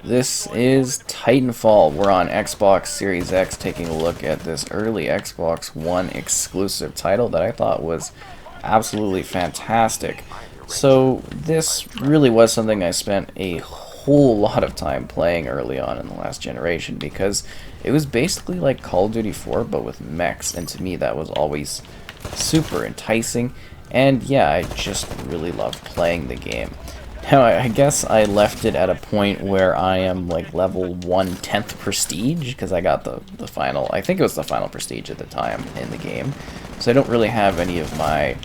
This is Titanfall. We're on Xbox Series X taking a look at this early Xbox One exclusive title that I thought was absolutely fantastic. So this really was something I spent a whole lot of time playing early on in the last generation because it was basically like Call of Duty 4 but with mechs, and to me that was always super enticing. And yeah, I just really loved playing the game. Now, I guess I left it at a point where I am like level 1/10 prestige, because I got the final, I think it was the final prestige at the time in the game. So I don't really have any of my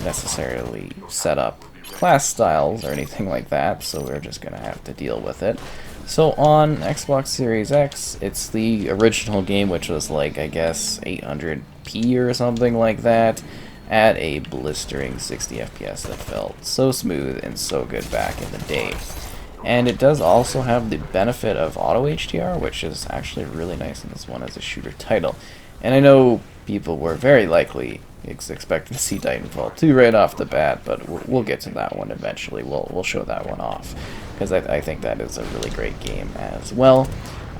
necessarily set up class styles or anything like that, so we're just going to have to deal with it. So on Xbox Series X, it's the original game, which was like, I guess, 800p or something like that, at a blistering 60 FPS that felt so smooth and so good back in the day. And it does also have the benefit of auto HDR, which is actually really nice in this one as a shooter title. And I know people were very likely expecting to see Titanfall 2 right off the bat, but we'll get to that one eventually. We'll show that one off, because I think that is a really great game as well.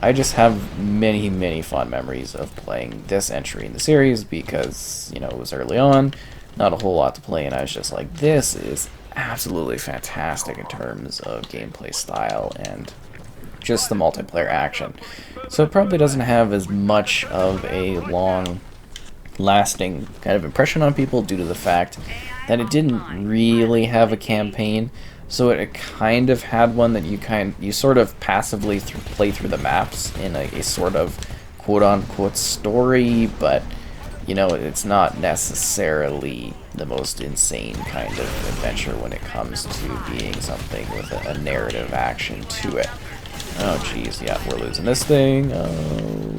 I just have many fond memories of playing this entry in the series because, you know, it was early on, not a whole lot to play, and I was just like, this is absolutely fantastic in terms of gameplay style and just the multiplayer action. So it probably doesn't have as much of a long-lasting kind of impression on people due to the fact that it didn't really have a campaign. So it kind of had one that you sort of passively play through the maps in a sort of quote-unquote story, but you know, it's not necessarily the most insane kind of adventure when it comes to being something with a narrative action to it. Oh jeez, yeah, we're losing this thing. Oh.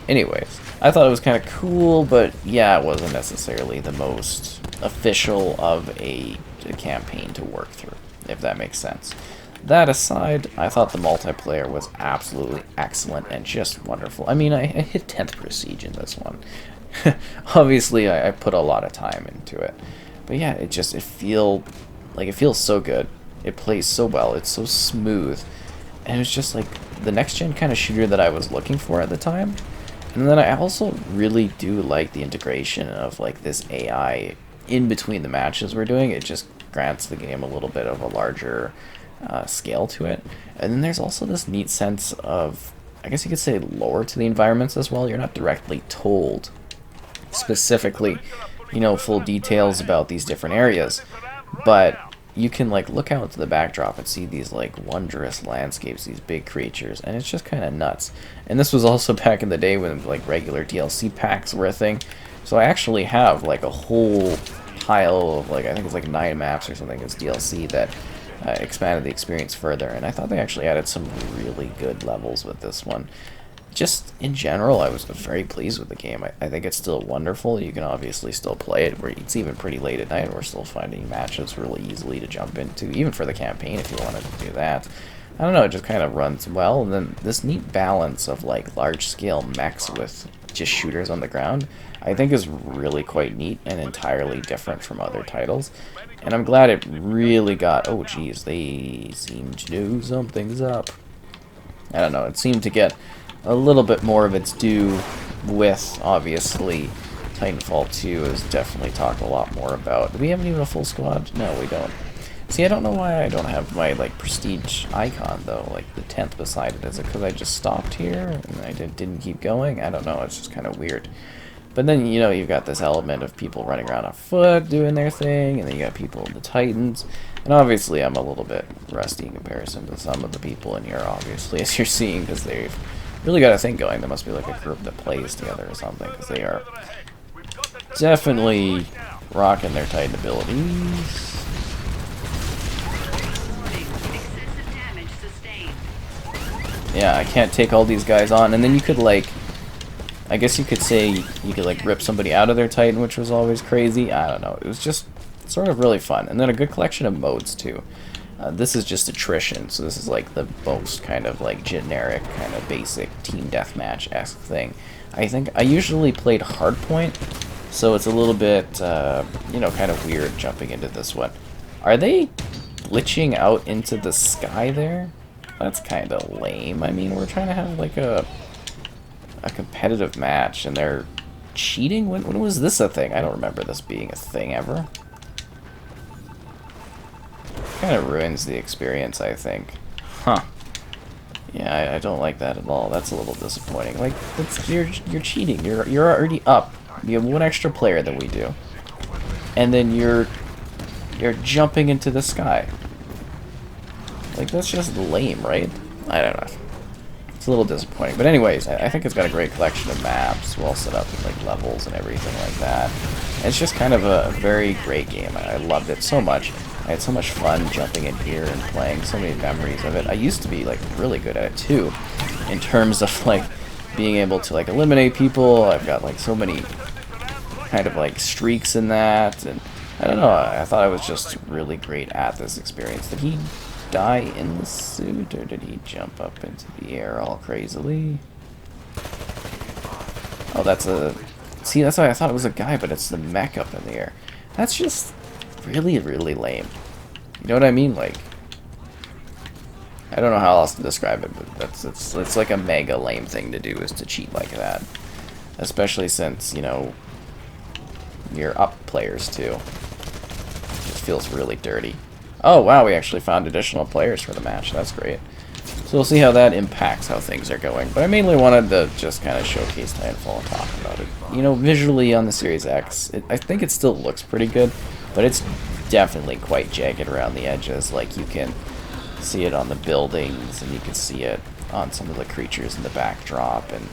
Anyways, I thought it was kind of cool, but yeah, it wasn't necessarily the most official of a campaign to work through, if that makes sense. That aside, I thought the multiplayer was absolutely excellent and just wonderful. I mean, I hit 10th prestige in this one. Obviously, I put a lot of time into it. But yeah, it feels so good. It plays so well. It's so smooth. And it's just like the next-gen kind of shooter that I was looking for at the time. And then I also really do like the integration of like this AI in between the matches we're doing. It just grants the game a little bit of a larger scale to it. And then there's also this neat sense of, I guess you could say, lore to the environments as well. You're not directly told specifically, you know, full details about these different areas, but you can like look out to the backdrop and see these like wondrous landscapes, these big creatures, and it's just kind of nuts. And this was also back in the day when like regular DLC packs were a thing. So I actually have like a whole pile of like, I think it's like 9 maps or something as DLC that expanded the experience further, and I thought they actually added some really good levels with this one. Just in general, I was very pleased with the game. I think it's still wonderful. You can obviously still play it, where it's even pretty late at night, and we're still finding matches really easily to jump into, even for the campaign if you wanted to do that. I don't know, it just kind of runs well, and then this neat balance of like large-scale mechs with just shooters on the ground, I think is really quite neat and entirely different from other titles. And I'm glad it really got, oh geez, they seem to do something's up. I don't know, it seemed to get a little bit more of its due with, obviously, Titanfall 2 is definitely talked a lot more about. Do we have even a full squad? No, we don't. See, I don't know why I don't have my, like, prestige icon, though, like the 10th beside it. Is it because I just stopped here and I didn't keep going? I don't know, it's just kind of weird. But then, you know, you've got this element of people running around on foot doing their thing, and then you got people in the Titans. And obviously, I'm a little bit rusty in comparison to some of the people in here, obviously, as you're seeing, because they've really got a thing going. There must be like a group that plays together or something, because they are definitely rocking their Titan abilities. Yeah, I can't take all these guys on, and then you could like, I guess you could say you could like rip somebody out of their Titan, which was always crazy. I don't know. It was just sort of really fun. And then a good collection of modes too. This is just attrition, so this is like the most kind of like generic, kind of basic team deathmatch-esque thing. I think I usually played hardpoint, so it's a little bit, you know, kind of weird jumping into this one. Are they glitching out into the sky there? That's kind of lame. I mean, we're trying to have like a competitive match, and they're cheating? When was this a thing? I don't remember this being a thing ever. Kind of ruins the experience, I think. Huh. Yeah, I don't like that at all. That's a little disappointing. Like, you're cheating. You're already up. You have one extra player than we do, and then you're jumping into the sky. Like, that's just lame, right? I don't know. It's a little disappointing. But anyways, I think it's got a great collection of maps, well set up with like levels and everything like that. And it's just kind of a very great game. I loved it so much. I had so much fun jumping in here and playing, so many memories of it. I used to be like really good at it too, in terms of like being able to like eliminate people. I've got like so many kind of like streaks in that, and I don't know, I thought I was just really great at this experience. Did he die in the suit, or did he jump up into the air all crazily? Oh, that's a... See, that's why I thought it was a guy, but it's the mech up in the air. That's just really, really lame. You know what I mean? Like, I don't know how else to describe it, but it's like a mega lame thing to do, is to cheat like that. Especially since, you know, you're up players too. It just feels really dirty. Oh wow, we actually found additional players for the match. That's great. So we'll see how that impacts how things are going. But I mainly wanted to just kind of showcase Titanfall and talk about it. You know, visually on the Series X, I think it still looks pretty good, but it's definitely quite jagged around the edges. Like, you can see it on the buildings, and you can see it on some of the creatures in the backdrop, and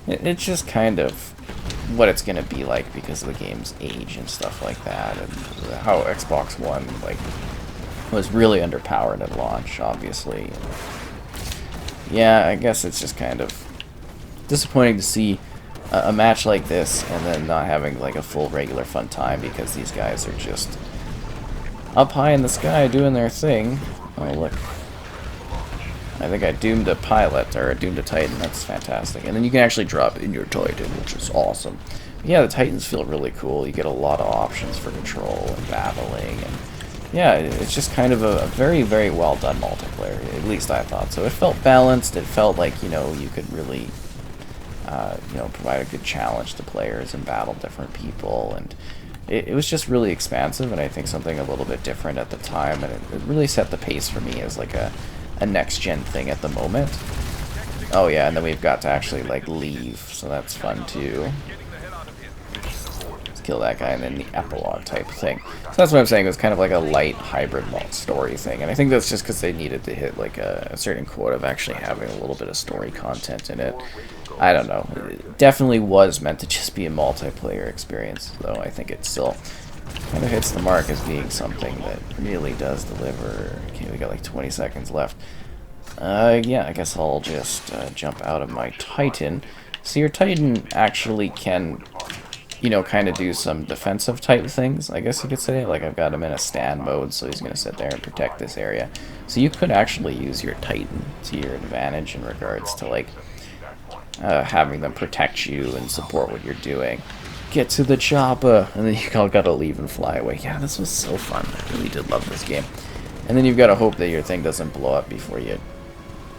it's just kind of what it's going to be like because of the game's age and stuff like that, and how Xbox One, like, was really underpowered at launch, obviously. Yeah, I guess it's just kind of disappointing to see a match like this and then not having like a full regular fun time because these guys are just up high in the sky doing their thing. Oh look, I think I doomed a pilot, or doomed a Titan. That's fantastic. And then you can actually drop in your Titan, which is awesome. But yeah, the Titans feel really cool. You get a lot of options for control and battling, and yeah, it's just kind of a very, very well done multiplayer. At least I thought so. It felt balanced. It felt like, you know, you could really, you know, provide a good challenge to players and battle different people, and it was just really expansive, and I think something a little bit different at the time, and it really set the pace for me as like a next-gen thing at the moment. Oh yeah, and then we've got to actually like leave, so that's fun too. Kill that guy, and then the epilogue type thing. So that's what I'm saying. It was kind of like a light hybrid story thing, and I think that's just because they needed to hit like a certain quota of actually having a little bit of story content in it. I don't know. It definitely was meant to just be a multiplayer experience, though I think it still kind of hits the mark as being something that really does deliver. Okay, we got like 20 seconds left. Yeah, I guess I'll just jump out of my Titan. So your Titan actually can, you know, kind of do some defensive type things, I guess you could say. Like, I've got him in a stand mode, so he's going to sit there and protect this area. So you could actually use your Titan to your advantage in regards to, like, having them protect you and support what you're doing. Get to the chopper! And then you all got to leave and fly away. Yeah, this was so fun. I really did love this game. And then you've got to hope that your thing doesn't blow up before you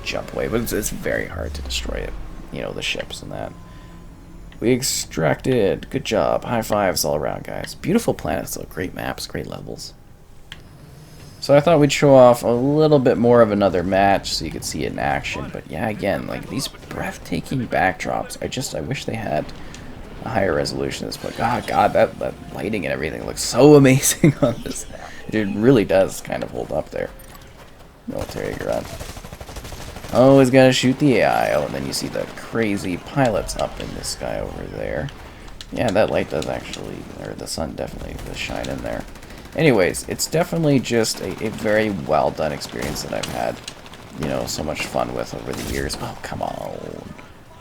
jump away. But it's very hard to destroy it. You know, the ships and that. We extracted. Good job. High fives all around, guys. Beautiful planets, though. Great maps, great levels. So I thought we'd show off a little bit more of another match so you could see it in action. But yeah, again, like these breathtaking backdrops. I wish they had a higher resolution at this point. God, that lighting and everything looks so amazing on this. It really does kind of hold up there. Military grunt. Always gotta shoot the AI. Oh, and then you see the crazy pilots up in the sky over there. Yeah, that light does actually, or the sun definitely does shine in there. Anyways, it's definitely just a very well done experience that I've had, you know, so much fun with over the years. Oh, come on.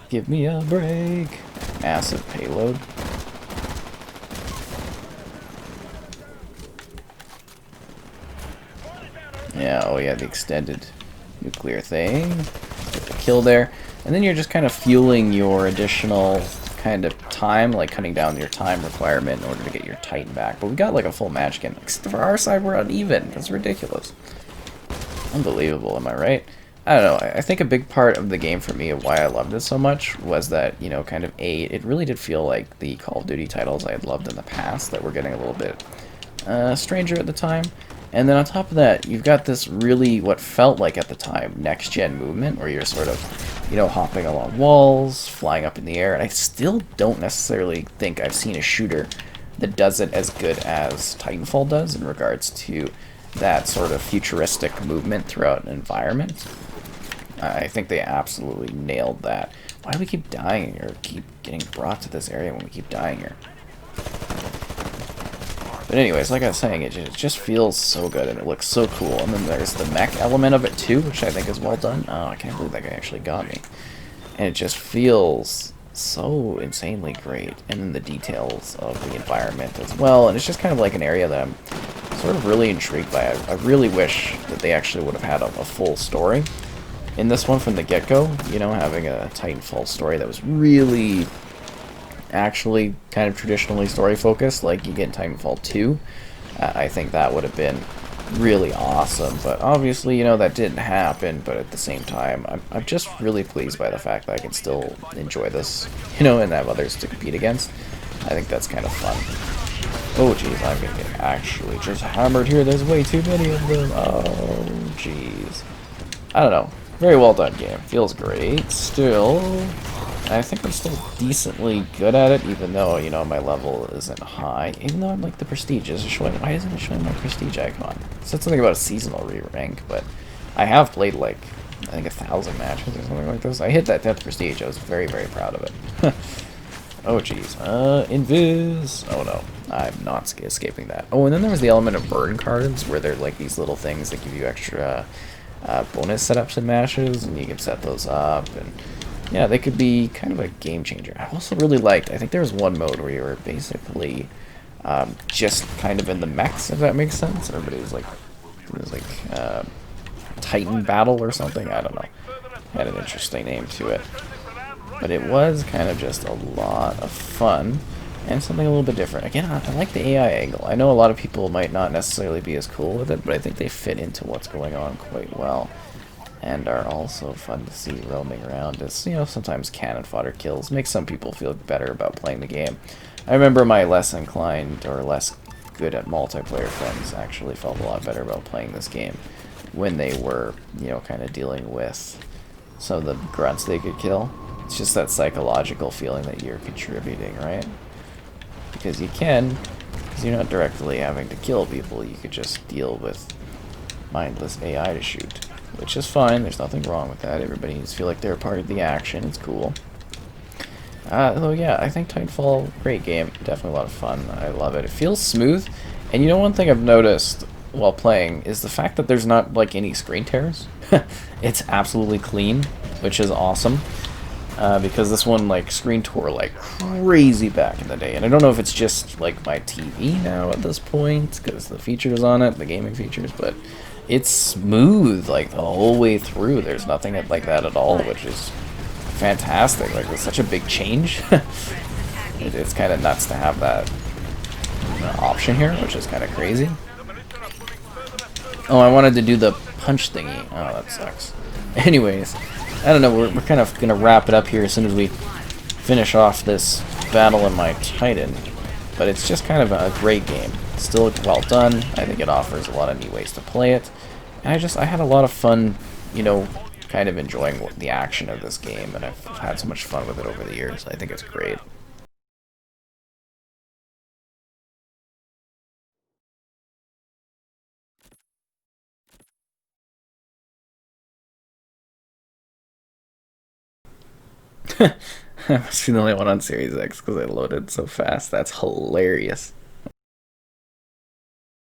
Give me a break. Massive payload. Yeah, oh yeah, the extended nuclear thing. Get the kill there. And then you're just kind of fueling your additional kind of time, like cutting down your time requirement in order to get your Titan back. But we got like a full match again. For our side, we're uneven. That's ridiculous. Unbelievable, am I right? I don't know. I think a big part of the game for me of why I loved it so much was that, kind of it really did feel like the Call of Duty titles I had loved in the past that were getting a little bit stranger at the time. And then on top of that, you've got this really, what felt like at the time, next-gen movement, where you're sort of, hopping along walls, flying up in the air, and I still don't necessarily think I've seen a shooter that does it as good as Titanfall does in regards to that sort of futuristic movement throughout an environment. I think they absolutely nailed that. Why do we keep dying or keep getting brought to this area when we keep dying here? But anyways, like I was saying, it just feels so good and it looks so cool. And then there's the mech element of it too, which I think is well done. Oh, I can't believe that guy actually got me. And it just feels so insanely great. And then the details of the environment as well. And it's just kind of like an area that I'm sort of really intrigued by. I really wish that they actually would have had a full story in this one from the get-go. Having a Titanfall story that was really actually kind of traditionally story focused like you get in Titanfall 2. I think that would have been really awesome, but obviously, that didn't happen. But at the same time, I'm just really pleased by the fact that I can still enjoy this, and have others to compete against. I think that's kind of fun. Oh jeez, I'm gonna get actually just hammered here. There's way too many of them. Oh jeez. I don't know. Very well done game. Feels great. Still, I think I'm still decently good at it, even though, my level isn't high. Even though I'm like the prestige is showing. Why isn't it showing my prestige icon? It said something about a seasonal re-rank, but I have played like, I think 1,000 matches or something like this. I hit that 10th prestige. I was very, very proud of it. Oh jeez. Invis. Oh no. I'm not escaping that. Oh, and then there was the element of burn cards, where they're like these little things that give you extra bonus setups and matches, and you can set those up, and yeah, they could be kind of a game changer. I also really liked, I think there was one mode where you were basically just kind of in the mechs, if that makes sense. Everybody was like, it was like Titan Battle or something, I don't know. Had an interesting name to it. But it was kind of just a lot of fun, and something a little bit different. Again, I like the AI angle. I know a lot of people might not necessarily be as cool with it, but I think they fit into what's going on quite well, and are also fun to see roaming around as, sometimes cannon fodder kills make some people feel better about playing the game. I remember my less inclined or less good at multiplayer friends actually felt a lot better about playing this game when they were, kind of dealing with some of the grunts they could kill. It's just that psychological feeling that you're contributing, right? Because you can, because you're not directly having to kill people, you could just deal with mindless AI to shoot, which is fine. There's nothing wrong with that. Everybody needs to feel like they're a part of the action. It's cool. So yeah, I think Titanfall, great game. Definitely a lot of fun. I love it. It feels smooth. And one thing I've noticed while playing is the fact that there's not like any screen tears. It's absolutely clean, which is awesome. Because this one like screen tore like crazy back in the day, and I don't know if it's just like my TV now at this point because the features on it, the gaming features, but it's smooth like the whole way through. There's nothing like that at all, which is fantastic. Like, it's such a big change. It's kind of nuts to have that option here, which is kind of crazy. Oh, I wanted to do the punch thingy. Oh, that sucks. Anyways, I don't know, we're kind of going to wrap it up here as soon as we finish off this battle in my Titan. But it's just kind of a great game. Still well done. I think it offers a lot of neat ways to play it. And I had a lot of fun, kind of enjoying the action of this game. And I've had so much fun with it over the years. I think it's great. I must be the only one on Series X because I loaded so fast. That's hilarious.